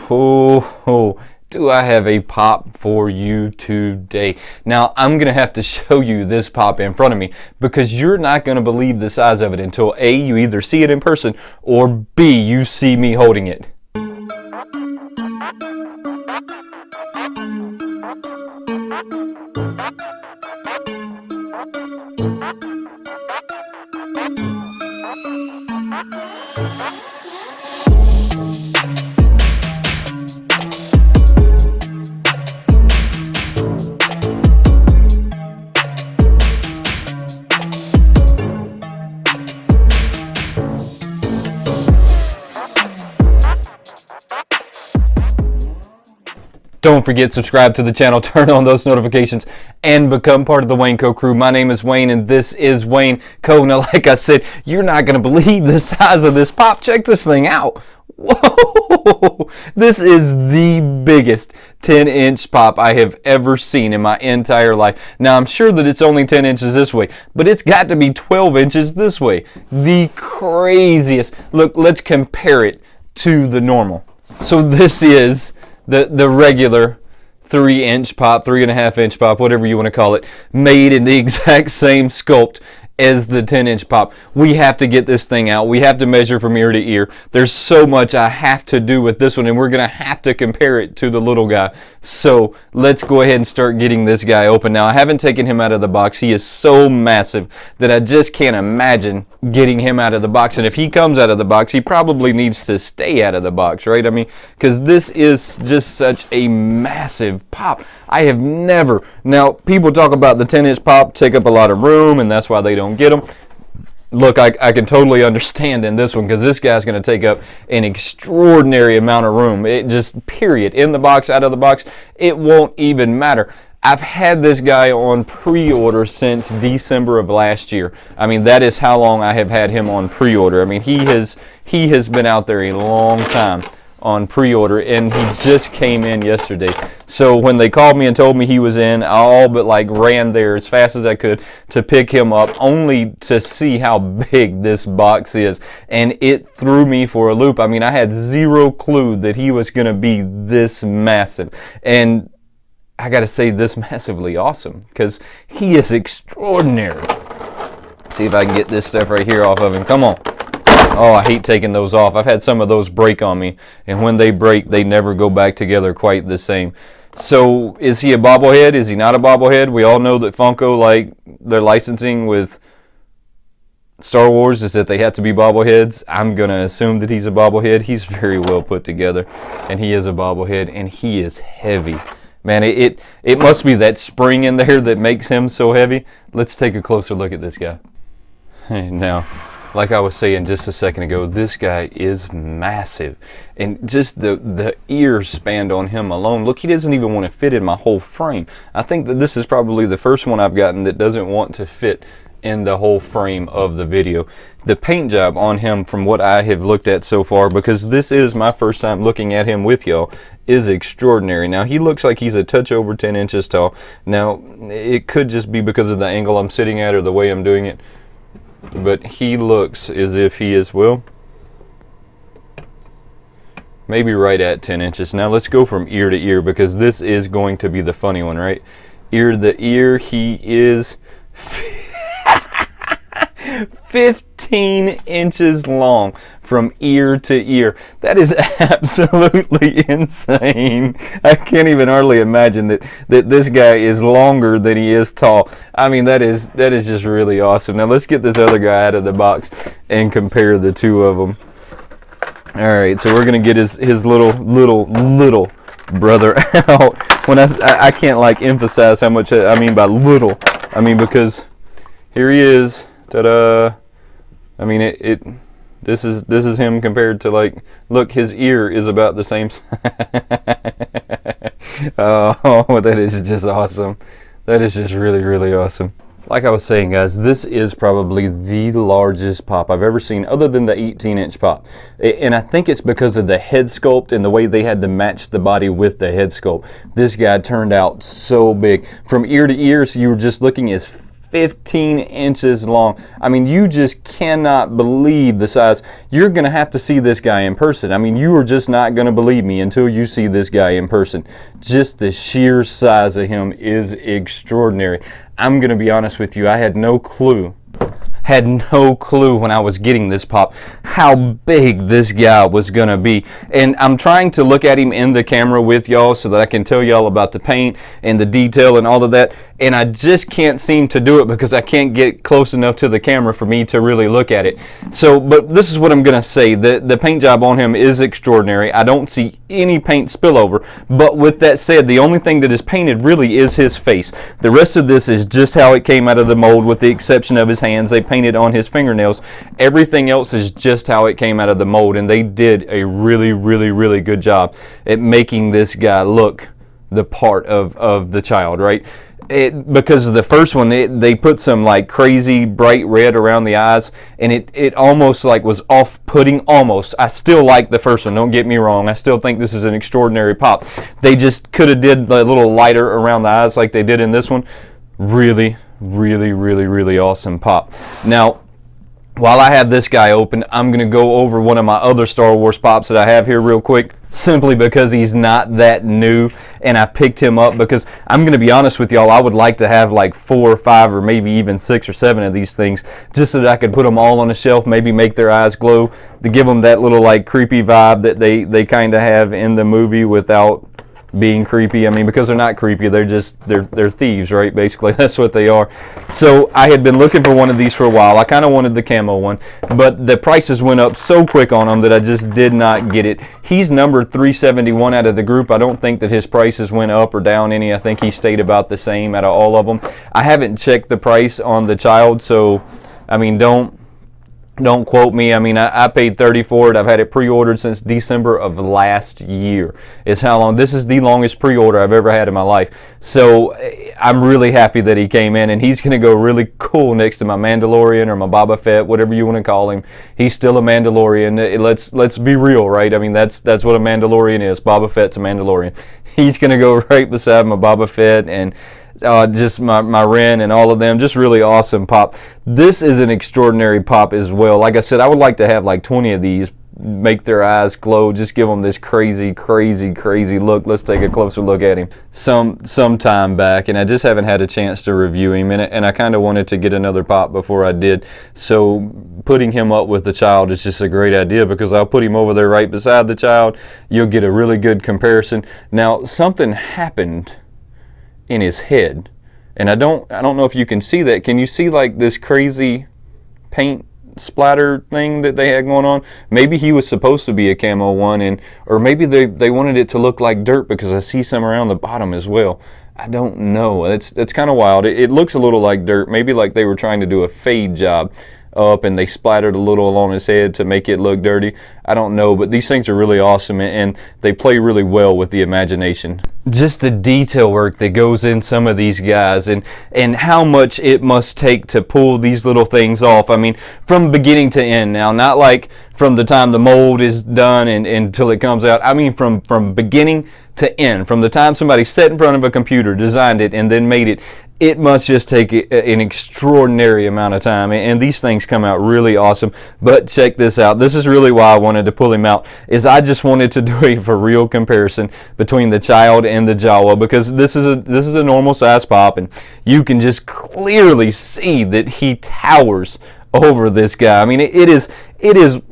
Do I have a pop for you today. Now, I'm going to have to show you this pop in front of me because you're not going to believe the size of it until A, you either see it in person, or B, you see me holding it. Don't forget, subscribe to the channel, turn on those notifications, and become part of the Wayneko crew. My name is Wayne, and this is Wayneko. Now, like I said, you're not going to believe the size of this pop. Check this thing out. Whoa! This is the biggest 10-inch pop I have ever seen in my entire life. Now, I'm sure that it's only 10 inches this way, but it's got to be 12 inches this way. The craziest. Look, let's compare it to the normal. So this is the regular 3-inch pop, 3.5-inch pop, whatever you want to call it, made in the exact same sculpt as the 10-inch pop. We have to get this thing out. We have to measure from ear to ear. There's so much I have to do with this one, and we're going to have to compare it to the little guy. So let's go ahead and start getting this guy open. Now, I haven't taken him out of the box. He is so massive that I just can't imagine getting him out of the box. And if he comes out of the box, he probably needs to stay out of the box, right? I mean, because this is just such a massive pop. I have never. Now, people talk about the 10-inch pop take up a lot of room, and that's why they don't get them. Look, I can totally understand in this one because this guy's going to take up an extraordinary amount of room. It just, period. In the box, out of the box, it won't even matter. I've had this guy on pre-order since December of last year. I mean, that is how long I have had him on pre-order. I mean, he has been out there a long time on pre-order, and he just came in yesterday. So when they called me and told me he was in, I all but like ran there as fast as I could to pick him up, only to see how big this box is, and it threw me for a loop. I mean, I had zero clue that he was going to be this massive, and I got to say, this massively awesome, because he is extraordinary. See if I can get this stuff right here off of him. Come on. Oh, I hate taking those off. I've had some of those break on me, and when they break, they never go back together quite the same. So, is he a bobblehead? Is he not a bobblehead? We all know that Funko, like their licensing with Star Wars, is that they have to be bobbleheads. I'm going to assume that he's a bobblehead. He's very well put together, and he is a bobblehead, and he is heavy. Man, it must be that spring in there that makes him so heavy. Let's take a closer look at this guy. Now, like I was saying just a second ago, this guy is massive. And just the ear span on him alone. Look, he doesn't even want to fit in my whole frame. I think that this is probably the first one I've gotten that doesn't want to fit in the whole frame of the video. The paint job on him, from what I have looked at so far, because this is my first time looking at him with y'all, is extraordinary. Now, he looks like he's a touch over 10 inches tall. Now, it could just be because of the angle I'm sitting at or the way I'm doing it, but he looks as if he is, well, maybe right at 10 inches. Now, let's go from ear to ear, because this is going to be the funny one, right? Ear to ear, he is 15 inches long from ear to ear. That is absolutely insane. I can't even hardly imagine that this guy is longer than he is tall. I mean, that is just really awesome. Now let's get this other guy out of the box and compare the two of them. All right, so we're gonna get his little brother out. When I can't like emphasize how much I mean by little. I mean, because here he is. Ta-da! I mean, this is him compared to, like, look, his ear is about the same size. Oh, that is just awesome. That is just really, really awesome. Like I was saying, guys, this is probably the largest pop I've ever seen, other than the 18-inch pop. And I think it's because of the head sculpt and the way they had to match the body with the head sculpt. This guy turned out so big. From ear to ear, so you were just looking as 15 inches long. I mean, you just cannot believe the size. You're going to have to see this guy in person. I mean, you are just not going to believe me until you see this guy in person. Just the sheer size of him is extraordinary. I'm going to be honest with you, I had no clue when I was getting this pop how big this guy was gonna be. And I'm trying to look at him in the camera with y'all so that I can tell y'all about the paint and the detail and all of that, and I just can't seem to do it because I can't get close enough to the camera for me to really look at it. So, but this is what I'm gonna say. The paint job on him is extraordinary. I don't see any paint spillover, but with that said, the only thing that is painted really is his face. The rest of this is just how it came out of the mold, with the exception of his hands. They painted on his fingernails. Everything else is just how it came out of the mold, and they did a really good job at making this guy look the part of the child, right? Because of the first one, they put some like crazy bright red around the eyes, and it almost like was off-putting. Almost. I still like the first one, don't get me wrong. I still think this is an extraordinary pop. They just could have did a little lighter around the eyes like they did in this one. Really awesome pop. Now, while I have this guy open, I'm going to go over one of my other Star Wars pops that I have here real quick, simply because he's not that new, and I picked him up because I'm going to be honest with y'all, I would like to have like 4 or 5 or maybe even 6 or 7 of these things, just so that I could put them all on a shelf, maybe make their eyes glow, to give them that little like creepy vibe that they kind of have in the movie without being creepy. I mean, because they're not creepy, they're thieves, right? Basically, that's what they are. So I had been looking for one of these for a while. I kind of wanted the camo one, but the prices went up so quick on them that I just did not get it. He's number 371 out of the group. I don't think that his prices went up or down any. I think he stayed about the same out of all of them. I haven't checked the price on the child, so I mean, don't quote me. I mean, I paid $30 for it. I've had it pre-ordered since December of last year. It's how long. This is the longest pre-order I've ever had in my life. So I'm really happy that he came in, and he's going to go really cool next to my Mandalorian or my Boba Fett, whatever you want to call him. He's still a Mandalorian. Let's be real, right? I mean, that's what a Mandalorian is. Boba Fett's a Mandalorian. He's going to go right beside my Boba Fett and just my Ren and all of them. Just really awesome pop. This is an extraordinary pop as well. Like I said, I would like to have like 20 of these, make their eyes glow, just give them this crazy look. Let's take a closer look at him some time back, and I just haven't had a chance to review him, and I kind of wanted to get another pop before I did. So putting him up with the child is just a great idea, because I'll put him over there right beside the child. You'll get a really good comparison. Now, something happened in his head, and I don't know if you can see that. Can you see like this crazy paint splatter thing that they had going on? Maybe he was supposed to be a camo one, or maybe they wanted it to look like dirt, because I see some around the bottom as well. I don't know. It's kind of wild. It looks a little like dirt, maybe like they were trying to do a fade job up and they splattered a little on his head to make it look dirty. I don't know, but these things are really awesome, and they play really well with the imagination. Just the detail work that goes in some of these guys, and how much it must take to pull these little things off. I mean, from beginning to end now, not like from the time the mold is done and until it comes out. I mean from beginning to end, from the time somebody sat in front of a computer, designed it, and then made it. It must just take an extraordinary amount of time, and these things come out really awesome. But check this out. This is really why I wanted to pull him out, is I just wanted to do a for real comparison between the child and the Jawa, because this is a normal size pop, and you can just clearly see that he towers over this guy. I mean, it is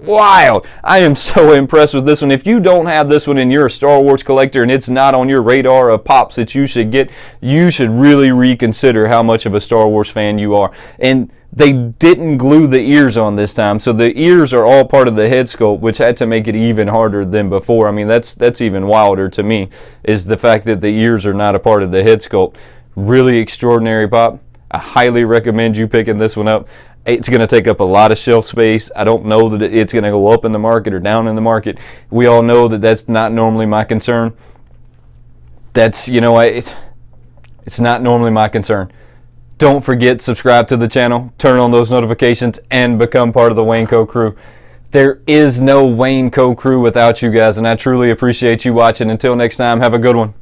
wild. I am so impressed with this one. If you don't have this one and you're a Star Wars collector and it's not on your radar of pops that you should get, you should really reconsider how much of a Star Wars fan you are. And they didn't glue the ears on this time, so the ears are all part of the head sculpt, which had to make it even harder than before. I mean, that's even wilder to me, is the fact that the ears are not a part of the head sculpt. Really extraordinary pop. I highly recommend you picking this one up. It's going to take up a lot of shelf space. I don't know that it's going to go up in the market or down in the market. We all know that that's not normally my concern. It's not normally my concern. Don't forget, subscribe to the channel, turn on those notifications, and become part of the Wayneko crew. There is no Wayneko crew without you guys, and I truly appreciate you watching. Until next time, have a good one.